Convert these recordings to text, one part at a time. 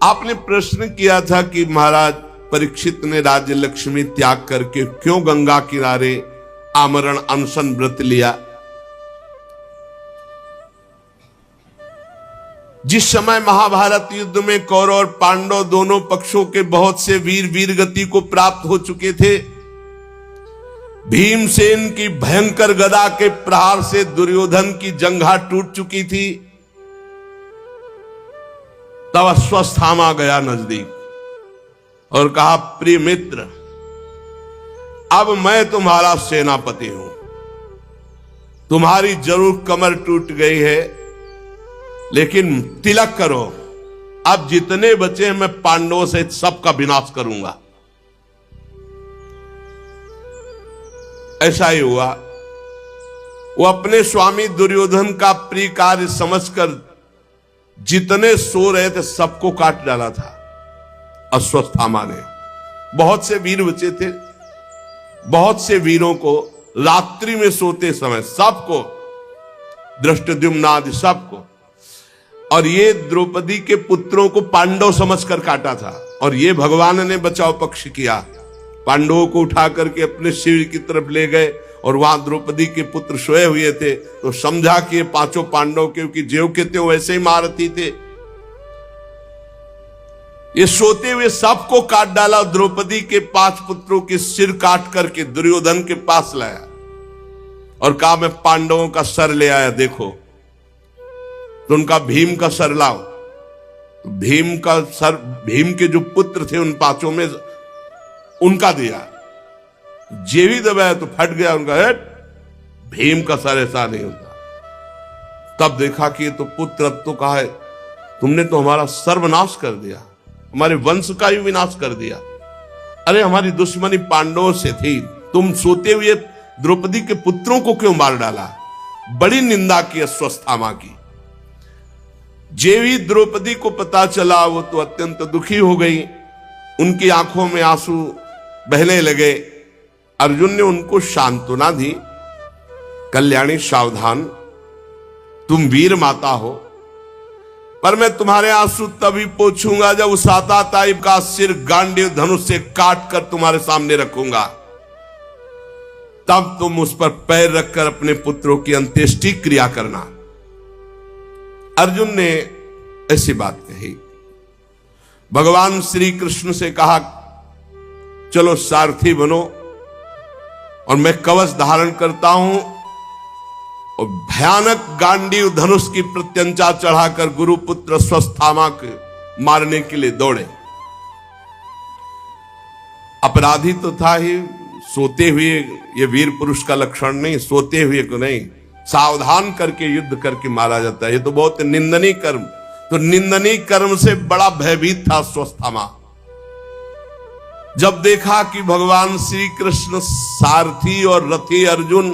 आपने प्रश्न किया था कि महाराज परीक्षित ने राज्य लक्ष्मी त्याग करके क्यों गंगा किनारे आमरण अनशन व्रत लिया। जिस समय महाभारत युद्ध में कौरव और पांडव दोनों पक्षों के बहुत से वीर वीर गति को प्राप्त हो चुके थे, भीमसेन की भयंकर गदा के प्रहार से दुर्योधन की जंघा टूट चुकी थी, तब अश्वत्थामा गया नजदीक और कहा, प्रिय मित्र, अब मैं तुम्हारा सेनापति हूं, तुम्हारी जरूर कमर टूट गई है, लेकिन तिलक करो, अब जितने बचे मैं पांडवों से सबका विनाश करूंगा। ऐसा ही हुआ। वो अपने स्वामी दुर्योधन का प्रिय कार्य समझकर जितने सो रहे थे सबको काट डाला था अश्वत्थामा ने। बहुत से वीर बचे थे, बहुत से वीरों को रात्रि में सोते समय सबको, धृष्टद्युम्न आदि सबको, और ये द्रौपदी के पुत्रों को पांडव समझकर काटा था। और ये भगवान ने बचाव पक्ष किया, पांडवों को उठा करके अपने शिविर की तरफ ले गए और वहां द्रौपदी के पुत्र सोए हुए थे, तो समझा कि ये पांचों पांडव, क्योंकि ज्यों के त्यों वैसे ही महारथी थे, ये सोते हुए सबको काट डाला। द्रौपदी के 5 पुत्रों के सिर काट करके दुर्योधन के पास लाया और कहा, मैं पांडवों का सर ले आया, देखो। तो उनका भीम का सर लाओ। तो भीम का सर, भीम के जो पुत्र थे उन 5 में उनका दिया, जेवी दबाया तो फट गया उनका हेड। भीम का सर ऐसा नहीं होता। तब देखा कि ये तो पुत्र, अब तो कहा है, तुमने तो हमारा सर्वनाश कर दिया, हमारे वंश का ही विनाश कर दिया। अरे हमारी दुश्मनी पांडवों से थी, तुम सोते हुए द्रौपदी के पुत्रों को क्यों मार डाला। बड़ी निंदा की अश्वत्थामा की। जेवी द्रौपदी को पता चला, वो तो अत्यंत दुखी हो गई, उनकी आंखों में आंसू बहने लगे। अर्जुन ने उनको सांत्वना दी, कल्याणी सावधान, तुम वीर माता हो, पर मैं तुम्हारे आंसू तभी पोंछूंगा जब उस आताताई का सिर गांडीव धनुष से काट कर तुम्हारे सामने रखूंगा, तब तुम उस पर पैर रखकर अपने पुत्रों की अंत्येष्टि क्रिया करना। अर्जुन ने ऐसी बात कही। भगवान श्री कृष्ण से कहा, चलो सारथी बनो और मैं कवच धारण करता हूं, और भयानक गांडीव धनुष की प्रत्यंचा चढ़ाकर गुरुपुत्र अश्वत्थामा को मारने के लिए दौड़े। अपराधी तो था ही, सोते हुए, ये वीर पुरुष का लक्षण नहीं, सोते हुए को नहीं, सावधान करके युद्ध करके मारा जाता है। ये तो बहुत निंदनीय कर्म। तो निंदनीय कर्म से बड़ा भयभीत था अश्वत्थामा। जब देखा कि भगवान श्री कृष्ण सारथी और रथी अर्जुन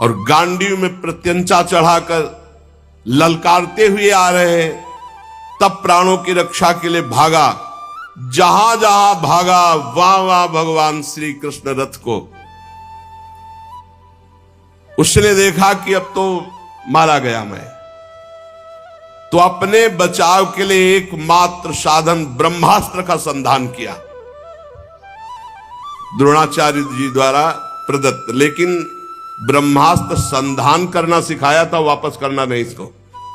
और गांडीव में प्रत्यंचा चढ़ाकर ललकारते हुए आ रहे हैं, तब प्राणों की रक्षा के लिए भागा। जहां जहां भागा वहां वहां भगवान श्री कृष्ण रथ को, उसने देखा कि अब तो मारा गया मैं, तो अपने बचाव के लिए एकमात्र साधन ब्रह्मास्त्र का संधान किया, द्रोणाचार्य जी द्वारा प्रदत्त। लेकिन ब्रह्मास्त्र संधान करना सिखाया था, वापस करना नहीं। इसको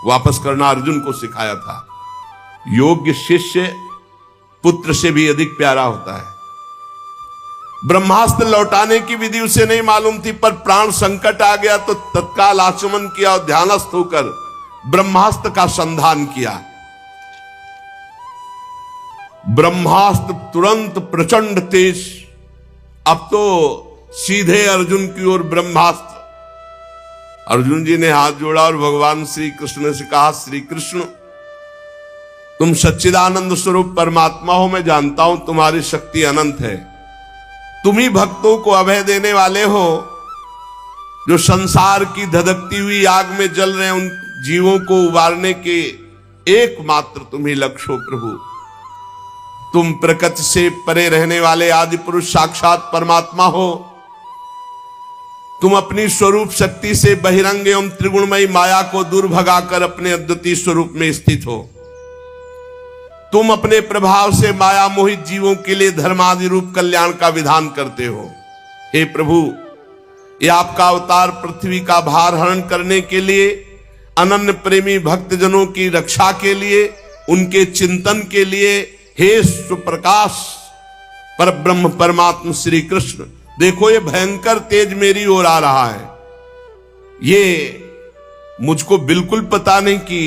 वापस करना अर्जुन को सिखाया था। योग्य शिष्य पुत्र से भी अधिक प्यारा होता है। ब्रह्मास्त्र लौटाने की विधि उसे नहीं मालूम थी, पर प्राण संकट आ गया तो तत्काल आचमन किया और ध्यानस्थ होकर ब्रह्मास्त्र का संधान किया। ब्रह्मास्त्र तुरंत प्रचंड तेज, अब तो सीधे अर्जुन की ओर ब्रह्मास्त्र। अर्जुन जी ने हाथ जोड़ा और भगवान श्री कृष्ण से कहा, श्री कृष्ण, तुम सच्चिदानंद स्वरूप परमात्मा हो, मैं जानता हूं तुम्हारी शक्ति अनंत है, तुम ही भक्तों को अभय देने वाले हो, जो संसार की धधकती हुई आग में जल रहे उन जीवों को उबारने के एकमात्र तुम ही लक्ष्य हो प्रभु। तुम प्रकृति से परे रहने वाले आदि पुरुष साक्षात परमात्मा हो। तुम अपनी स्वरूप शक्ति से बहिरंग एवं त्रिगुणमयी माया को दूर भगाकर अपने अद्वितीय स्वरूप में स्थित हो। तुम अपने प्रभाव से माया मोहित जीवों के लिए धर्मादि रूप कल्याण का विधान करते हो। हे प्रभु, ये आपका अवतार पृथ्वी का भार हरण करने के लिए, अनन्य प्रेमी भक्तजनों की रक्षा के लिए, उनके चिंतन के लिए, हे सुप्रकाश पर ब्रह्म परमात्मा श्री कृष्ण, देखो ये भयंकर तेज मेरी ओर आ रहा है। ये मुझको बिल्कुल पता नहीं कि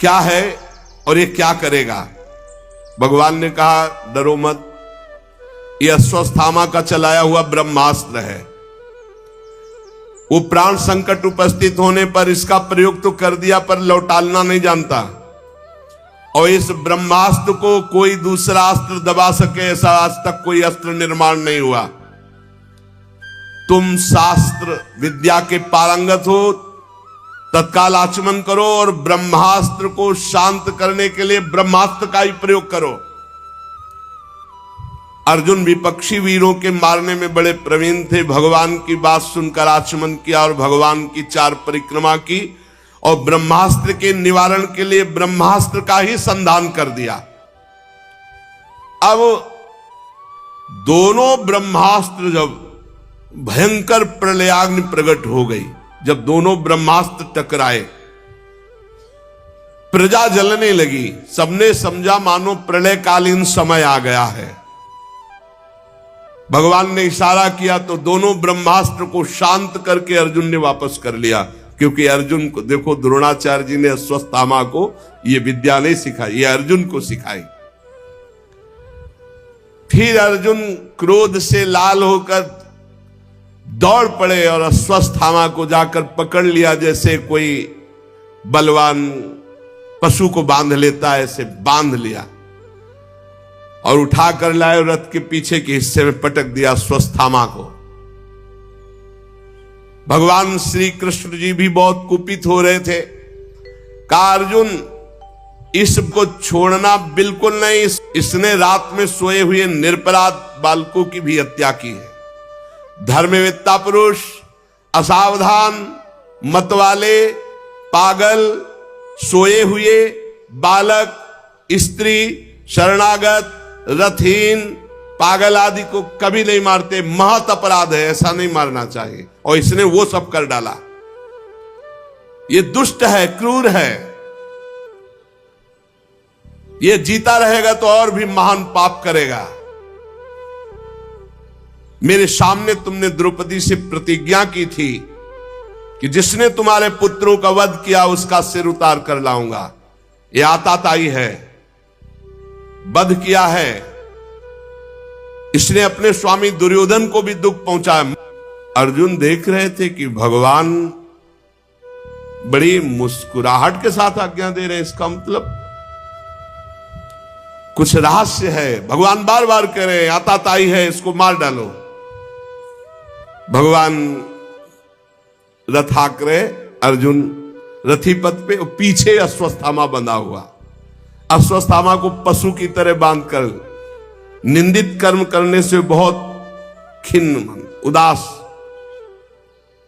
क्या है और ये क्या करेगा। भगवान ने कहा, डरो मत, ये अश्वत्थामा का चलाया हुआ ब्रह्मास्त्र है। वो प्राण संकट उपस्थित होने पर इसका प्रयोग तो कर दिया, पर लौटालना नहीं जानता। और इस ब्रह्मास्त्र को कोई दूसरा अस्त्र दबा सके, ऐसा आज तक कोई अस्त्र निर्माण नहीं हुआ। तुम शास्त्र विद्या के पारंगत हो, तत्काल आचमन करो और ब्रह्मास्त्र को शांत करने के लिए ब्रह्मास्त्र का ही प्रयोग करो। अर्जुन विपक्षी वीरों के मारने में बड़े प्रवीण थे। भगवान की बात सुनकर आचमन किया और भगवान की 4 परिक्रमा की और ब्रह्मास्त्र के निवारण के लिए ब्रह्मास्त्र का ही संधान कर दिया। अब दोनों ब्रह्मास्त्र जब भयंकर प्रलयाग्नि प्रकट हो गई, जब दोनों ब्रह्मास्त्र टकराए, प्रजा जलने लगी। सबने समझा मानो प्रलयकालीन समय आ गया है। भगवान ने इशारा किया तो दोनों ब्रह्मास्त्र को शांत करके अर्जुन ने वापस कर लिया। क्योंकि अर्जुन को देखो, द्रोणाचार्य जी ने अश्वत्थामा को यह विद्या नहीं सिखाई, ये अर्जुन को सिखाई। फिर अर्जुन क्रोध से लाल होकर दौड़ पड़े और अश्वत्थामा को जाकर पकड़ लिया, जैसे कोई बलवान पशु को बांध लेता है, ऐसे बांध लिया और उठाकर लाए और रथ के पीछे के हिस्से में पटक दिया अश्वत्थामा को। भगवान श्री कृष्ण जी भी बहुत कुपित हो रहे थे। कहा, अर्जुन इसको छोड़ना बिल्कुल नहीं, इसने रात में सोए हुए निरपराध बालकों की भी हत्या की है। धर्मवेत्ता पुरुष, असावधान, मतवाले, पागल, सोए हुए बालक, स्त्री, शरणागत, रथहीन, पागल आदि को कभी नहीं मारते। महत अपराध है, ऐसा नहीं मारना चाहिए। और इसने वो सब कर डाला। ये दुष्ट है, क्रूर है। ये जीता रहेगा तो और भी महान पाप करेगा। मेरे सामने तुमने द्रौपदी से प्रतिज्ञा की थी कि जिसने तुम्हारे पुत्रों का वध किया उसका सिर उतार कर लाऊंगा। ये आताताई है, वध किया है। इसने अपने स्वामी दुर्योधन को भी दुख पहुंचाया। अर्जुन देख रहे थे कि भगवान बड़ी मुस्कुराहट के साथ आज्ञा दे रहे हैं, इसका मतलब कुछ रहस्य है। भगवान बार बार कह रहे हैं, आताताई है, इसको मार डालो। भगवान रथ हाँक रहे, अर्जुन रथी पथ पे, पीछे अश्वत्थामा बंधा हुआ। अश्वत्थामा को पशु की तरह बांधकर निंदित कर्म करने से बहुत खिन्न, उदास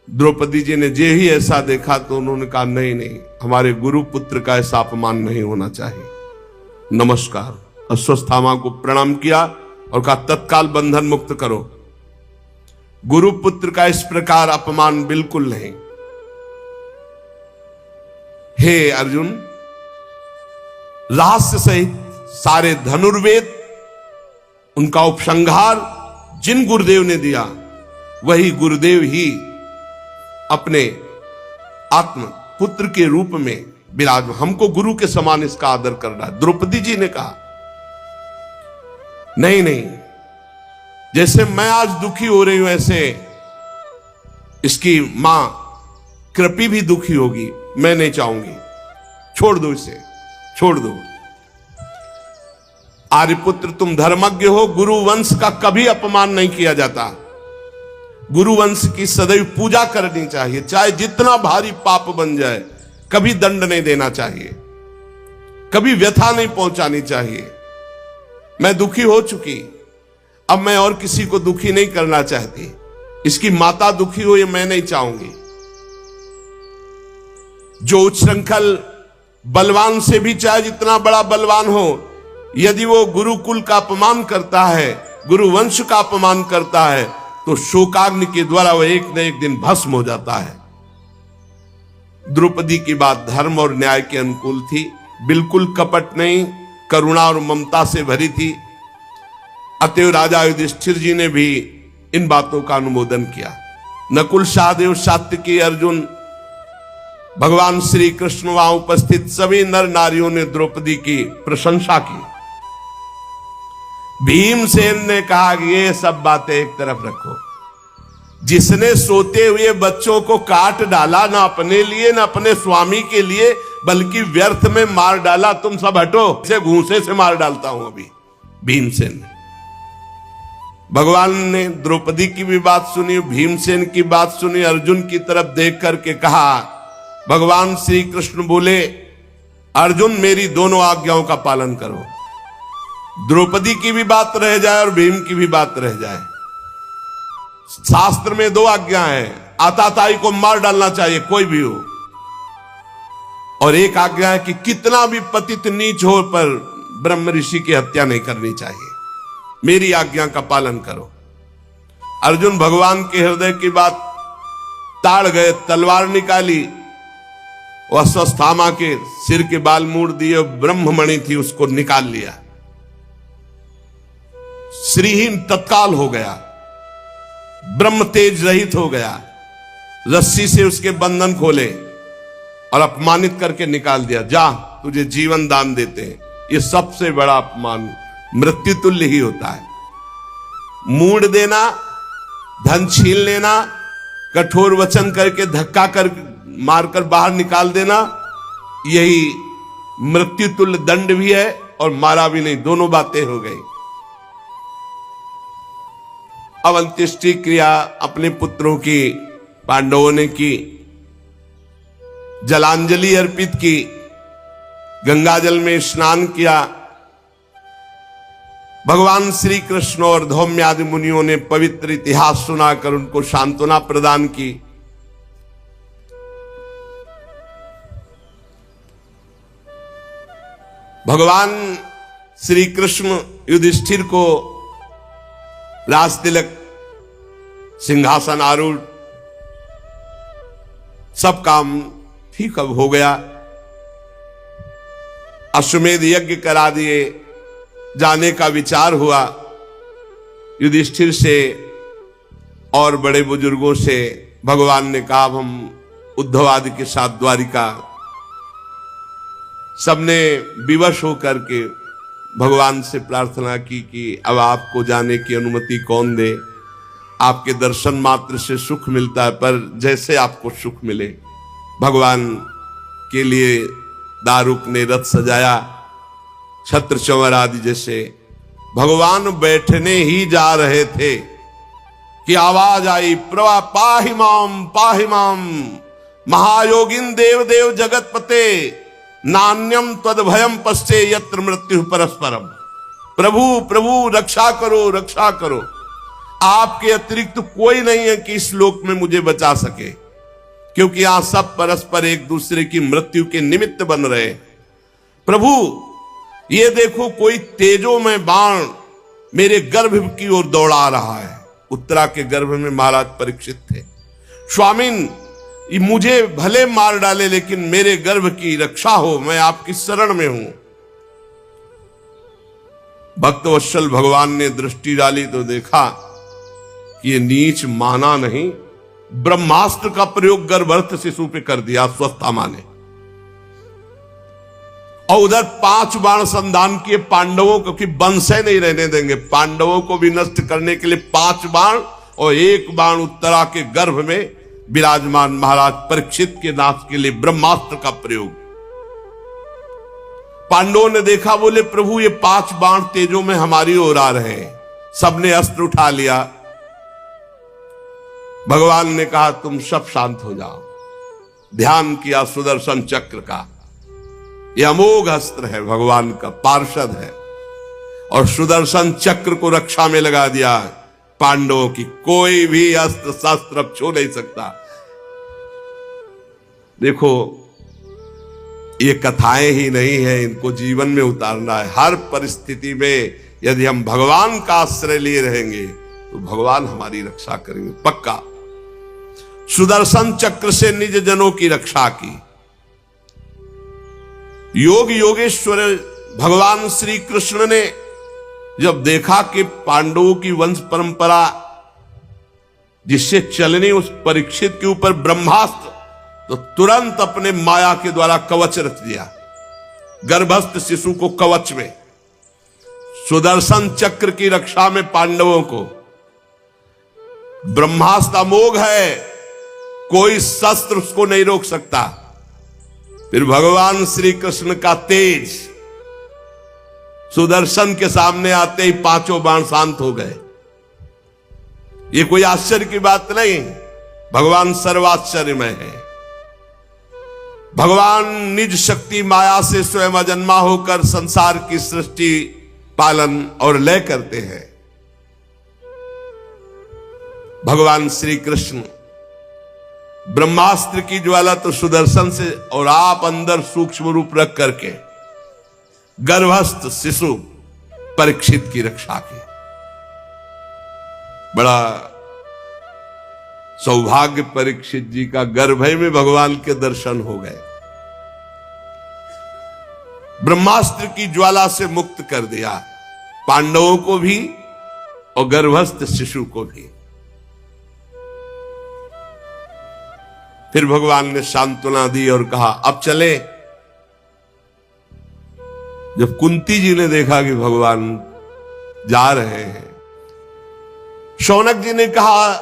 द्रौपदी जी ने जे ही ऐसा देखा तो उन्होंने कहा, नहीं नहीं, हमारे गुरु पुत्र का ऐसा अपमान नहीं होना चाहिए। नमस्कार। अश्वत्थामा को प्रणाम किया और कहा, तत्काल बंधन मुक्त करो। गुरु पुत्र का इस प्रकार अपमान बिल्कुल नहीं। हे अर्जुन, रहस्य सहित सारे धनुर्वेद, उनका उपसंहार जिन गुरुदेव ने दिया, वही गुरुदेव ही अपने आत्म पुत्र के रूप में विराज, हमको गुरु के समान इसका आदर कर रहा है। द्रौपदी जी ने कहा, नहीं नहीं, जैसे मैं आज दुखी हो रही हूं ऐसे इसकी मां कृपी भी दुखी होगी। मैं नहीं चाहूंगी, छोड़ दो इसे, छोड़ दो। आर्यपुत्र, तुम धर्मज्ञ हो, गुरु वंश का कभी अपमान नहीं किया जाता। गुरु वंश की सदैव पूजा करनी चाहिए, चाहे जितना भारी पाप बन जाए, कभी दंड नहीं देना चाहिए, कभी व्यथा नहीं पहुंचानी चाहिए। मैं दुखी हो चुकी, अब मैं और किसी को दुखी नहीं करना चाहती। इसकी माता दुखी हो, ये मैं नहीं चाहूंगी। जो उच्छृंखल बलवान से भी, चाहे जितना बड़ा बलवान हो, यदि वो गुरुकुल का अपमान करता है, गुरु वंश का अपमान करता है, तो शोकाग्नि के द्वारा वह एक न एक दिन भस्म हो जाता है। द्रौपदी की बात धर्म और न्याय के अनुकूल थी, बिल्कुल कपट नहीं, करुणा और ममता से भरी थी। अतएव राजा युधिष्ठिर जी ने भी इन बातों का अनुमोदन किया। नकुल, सहदेव, सात्यकी, अर्जुन, भगवान श्री कृष्ण वहां उपस्थित सभी नर नारियों ने द्रौपदी की प्रशंसा की। भीमसेन ने कहा कि ये सब बातें एक तरफ रखो, जिसने सोते हुए बच्चों को काट डाला, ना अपने लिए ना अपने स्वामी के लिए, बल्कि व्यर्थ में मार डाला, तुम सब हटो, इसे घूंसे से मार डालता हूं अभी। भीमसेन ने, भगवान ने द्रौपदी की भी बात सुनी, भीमसेन की बात सुनी। अर्जुन की तरफ देख करके कहा, भगवान श्री कृष्ण बोले, अर्जुन मेरी दोनों आज्ञाओं का पालन करो। द्रौपदी की भी बात रह जाए और भीम की भी बात रह जाए। शास्त्र में 2 आज्ञा है, आताताई को मार डालना चाहिए कोई भी हो, और एक आज्ञा है कि कितना भी पतित नीच हो पर ब्रह्म ऋषि की हत्या नहीं करनी चाहिए। मेरी आज्ञा का पालन करो। अर्जुन भगवान के हृदय की बात ताड़ गए, तलवार निकाली, वह अश्वत्थामा के सिर के बाल मूड़ दिए, ब्रह्ममणि थी उसको निकाल लिया। श्रीहीन तत्काल हो गया, ब्रह्म तेज रहित हो गया। रस्सी से उसके बंधन खोले और अपमानित करके निकाल दिया। जा, तुझे जीवन दान देते हैं। यह सबसे बड़ा अपमान मृत्यु तुल्य ही होता है। मूड देना, धन छीन लेना, कठोर वचन करके धक्का कर मारकर बाहर निकाल देना, यही मृत्यु तुल्य दंड भी है और मारा भी नहीं, दोनों बातें हो गई। अब अंत्येष्टि क्रिया अपने पुत्रों की पांडवों ने की, जलांजलि अर्पित की, गंगाजल में स्नान किया। भगवान श्री कृष्ण और धौम्यादि मुनियों ने पवित्र इतिहास सुनाकर उनको सांत्वना प्रदान की। भगवान श्री कृष्ण युधिष्ठिर को राज तिलक, सिंहासन आरूढ़, सब काम ठीक अब हो गया। अश्वमेध यज्ञ करा दिए, जाने का विचार हुआ। युधिष्ठिर से और बड़े बुजुर्गों से भगवान ने कहा, अब हम उद्धव आदि के साथ द्वारिका। सबने विवश होकर के भगवान से प्रार्थना की कि अब आपको जाने की अनुमति कौन दे, आपके दर्शन मात्र से सुख मिलता है, पर जैसे आपको सुख मिले। भगवान के लिए दारुक ने रथ सजाया, छत्र चंवर आदि जैसे। भगवान बैठने ही जा रहे थे कि आवाज आई, प्रवा पाहि माम महायोगिन देव देव जगतपते, नान्यम तद भयम पश्चे यत्र मृत्यु परस्परम। प्रभु प्रभु रक्षा करो, रक्षा करो, आपके अतिरिक्त कोई नहीं है कि इस लोक में मुझे बचा सके, क्योंकि यहां सब परस्पर एक दूसरे की मृत्यु के निमित्त बन रहे। प्रभु ये देखो, कोई तेजो में बाण मेरे गर्भ की ओर दौड़ा रहा है। उत्तरा के गर्भ में महाराज परीक्षित थे। स्वामिन, मुझे भले मार डाले लेकिन मेरे गर्भ की रक्षा हो, मैं आपकी शरण में हूं। भक्तवत्सल भगवान ने दृष्टि डाली तो देखा कि ये नीच माना नहीं, ब्रह्मास्त्र का प्रयोग गर्भस्थ शिशु पे कर दिया अश्वत्थामा ने। और उधर 5 बाण संधान किए पांडवों को, कि वंशे नहीं रहने देंगे, पांडवों को भी नष्ट करने के लिए 5 बाण, और 1 बाण उत्तरा के गर्भ में विराजमान महाराज परीक्षित के नाश के लिए ब्रह्मास्त्र का प्रयोग। पांडवों ने देखा, बोले प्रभु ये 5 बाण तेजों में हमारी ओर आ रहे हैं। सबने अस्त्र उठा लिया। भगवान ने कहा, तुम सब शांत हो जाओ। ध्यान किया सुदर्शन चक्र का, यह अमोघ अस्त्र है, भगवान का पार्षद है, और सुदर्शन चक्र को रक्षा में लगा दिया। पांडवों की कोई भी अस्त्र शस्त्र अब छू नहीं सकता। देखो, ये कथाएं ही नहीं है, इनको जीवन में उतारना है। हर परिस्थिति में यदि हम भगवान का आश्रय लिए रहेंगे तो भगवान हमारी रक्षा करेंगे पक्का। सुदर्शन चक्र से निज जनों की रक्षा की। योग योगेश्वर भगवान श्री कृष्ण ने जब देखा कि पांडवों की वंश परंपरा जिससे चलने उस परीक्षित के ऊपर ब्रह्मास्त्र, तो तुरंत अपने माया के द्वारा कवच रच दिया। गर्भस्थ शिशु को कवच में, सुदर्शन चक्र की रक्षा में पांडवों को। ब्रह्मास्त्र अमोघ है, कोई शस्त्र उसको नहीं रोक सकता। फिर भगवान श्री कृष्ण का तेज सुदर्शन के सामने आते ही पांचों बाण शांत हो गए। ये कोई आश्चर्य की बात नहीं, भगवान सर्वाश्चर्यमय है। भगवान निज शक्ति माया से स्वयं अजन्मा होकर संसार की सृष्टि, पालन और लय करते हैं। भगवान श्री कृष्ण ब्रह्मास्त्र की ज्वाला तो सुदर्शन से, और आप अंदर सूक्ष्म रूप रख करके गर्भस्थ शिशु परीक्षित की रक्षा की। बड़ा सौभाग्य परीक्षित जी का, गर्भ में भगवान के दर्शन हो गए। ब्रह्मास्त्र की ज्वाला से मुक्त कर दिया पांडवों को भी और गर्भस्थ शिशु को भी। फिर भगवान ने सांत्वना दी और कहा अब चले। जब कुंती जी ने देखा कि भगवान जा रहे हैं, शौनक जी ने कहा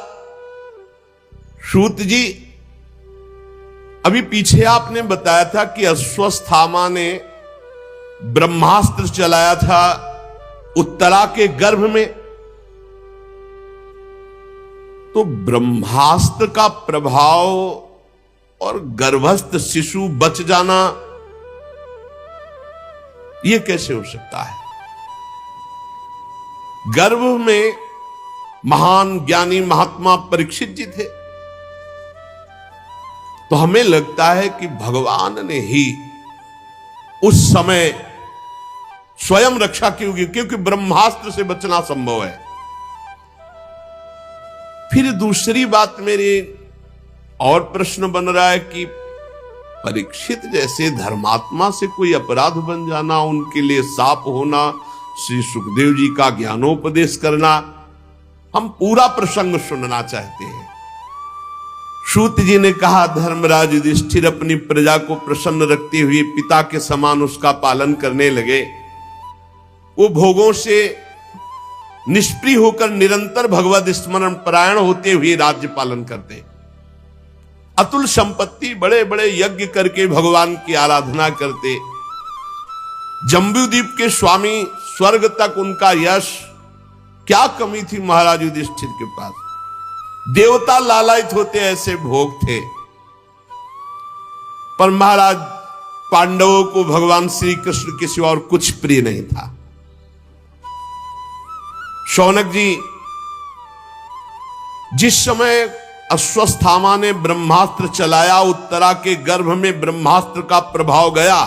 सूत जी, अभी पीछे आपने बताया था कि अश्वत्थामा ने ब्रह्मास्त्र चलाया था उत्तरा के गर्भ में, तो ब्रह्मास्त्र का प्रभाव और गर्भस्थ शिशु बच जाना, यह कैसे हो सकता है? गर्भ में महान ज्ञानी महात्मा परीक्षित जी थे, तो हमें लगता है कि भगवान ने ही उस समय स्वयं रक्षा की होगी, क्योंकि ब्रह्मास्त्र से बचना संभव है। फिर दूसरी बात मेरी और प्रश्न बन रहा है कि परीक्षित जैसे धर्मात्मा से कोई अपराध बन जाना, उनके लिए साप होना, श्री सुखदेव जी का ज्ञानोपदेश करना, हम पूरा प्रसंग सुनना चाहते हैं। सूत जी ने कहा धर्मराज युधिष्ठिर अपनी प्रजा को प्रसन्न रखते हुए पिता के समान उसका पालन करने लगे। वो भोगों से निष्प्रिय होकर निरंतर भगवत स्मरण परायण होते हुए राज्य पालन करते, अतुल संपत्ति, बड़े बड़े यज्ञ करके भगवान की आराधना करते। जम्बूद्वीप के स्वामी, स्वर्ग तक उनका यश, क्या कमी थी महाराज युधिष्ठिर के पास? देवता लालायित होते ऐसे भोग थे। पर महाराज पांडवों को भगवान श्री कृष्ण के सिवा और कुछ प्रिय नहीं था। शौनक जी, जिस समय अश्वत्थामा ने ब्रह्मास्त्र चलाया, उत्तरा के गर्भ में ब्रह्मास्त्र का प्रभाव गया,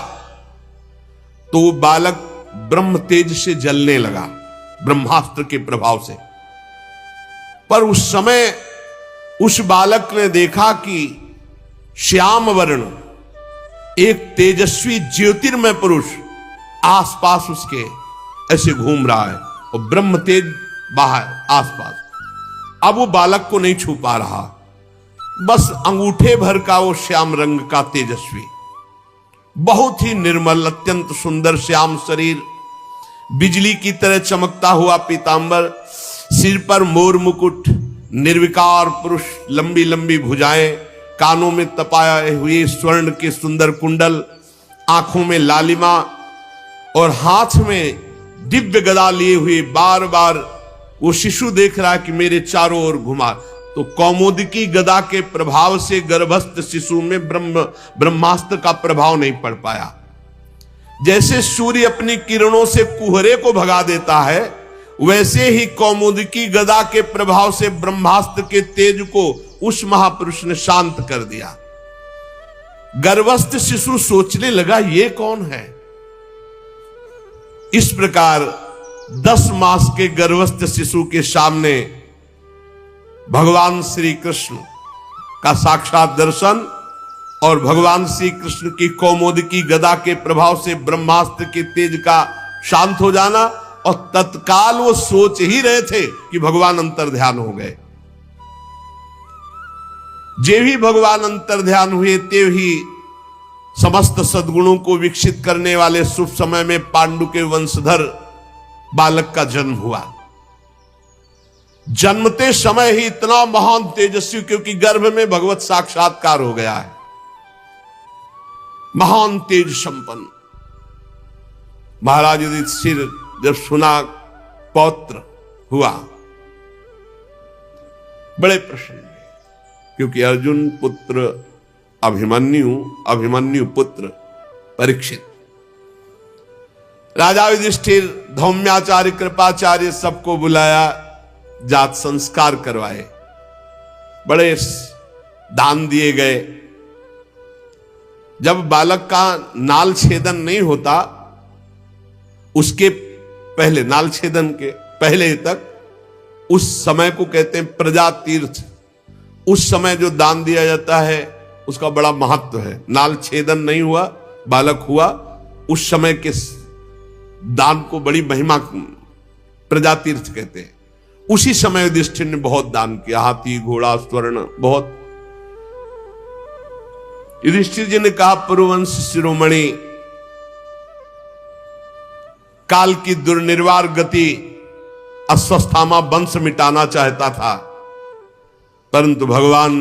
तो वो बालक ब्रह्म तेज से जलने लगा ब्रह्मास्त्र के प्रभाव से। पर उस समय उस बालक ने देखा कि श्याम वर्ण एक तेजस्वी ज्योतिर्मय पुरुष आसपास उसके ऐसे घूम रहा है और ब्रह्म तेज बाहर आसपास। अब वो बालक को नहीं छू पा रहा, बस अंगूठे भर का वो श्याम रंग का तेजस्वी, बहुत ही निर्मल, अत्यंत सुंदर श्याम शरीर, बिजली की तरह चमकता हुआ पीतांबर, सिर पर मोर मुकुट, निर्विकार पुरुष, लंबी लंबी भुजाएं, कानों में तपाए हुए स्वर्ण के सुंदर कुंडल, आंखों में लालिमा और हाथ में दिव्य गदा लिए हुए बार बार वो शिशु देख रहा है कि मेरे चारों ओर घुमा। तो कौमुदकी गदा के प्रभाव से गर्भस्थ शिशु में ब्रह्मास्त्र का प्रभाव नहीं पड़ पाया। जैसे सूर्य अपनी किरणों से कुहरे को भगा देता है, वैसे ही कौमुदकी गदा के प्रभाव से ब्रह्मास्त्र के तेज को उस महापुरुष ने शांत कर दिया। गर्भस्थ शिशु सोचने लगा ये कौन है। इस प्रकार 10 मास के गर्भस्थ शिशु के सामने भगवान श्री कृष्ण का साक्षात दर्शन और भगवान श्री कृष्ण की कौमुदी गदा के प्रभाव से ब्रह्मास्त्र के तेज का शांत हो जाना, और तत्काल वो सोच ही रहे थे कि भगवान अंतर ध्यान हो गए। जे भी भगवान अंतर ध्यान हुए ते ही समस्त सद्गुणों को विकसित करने वाले शुभ समय में पांडु के वंशधर बालक का जन्म हुआ। जन्मते समय ही इतना महान तेजस्वी, क्योंकि गर्भ में भगवत साक्षात्कार हो गया है, महान तेज संपन्न। महाराज युधिष्ठिर जब सुना पौत्र हुआ, बड़े प्रसन्न हुए, क्योंकि अर्जुन पुत्र अभिमन्यु, अभिमन्यु पुत्र परीक्षित। राजा युधिष्ठिर धौम्याचार्य कृपाचार्य सबको बुलाया, जात संस्कार करवाए, बड़े दान दिए गए। जब बालक का नाल छेदन नहीं होता, उसके पहले, नाल छेदन के पहले तक, उस समय को कहते हैं प्रजा तीर्थ। उस समय जो दान दिया जाता है उसका बड़ा महत्व है। नाल छेदन नहीं हुआ, बालक हुआ, उस समय के दान को बड़ी महिमा प्रजा तीर्थ कहते हैं। उसी समय युधिष्ठिर ने बहुत दान किया, हाथी घोड़ा स्वर्ण बहुत। युधिष्ठिर जी ने कहा, पुरुवंश शिरोमणि, काल की दुर्निर्वार गति अश्वत्थामा वंश मिटाना चाहता था, परंतु भगवान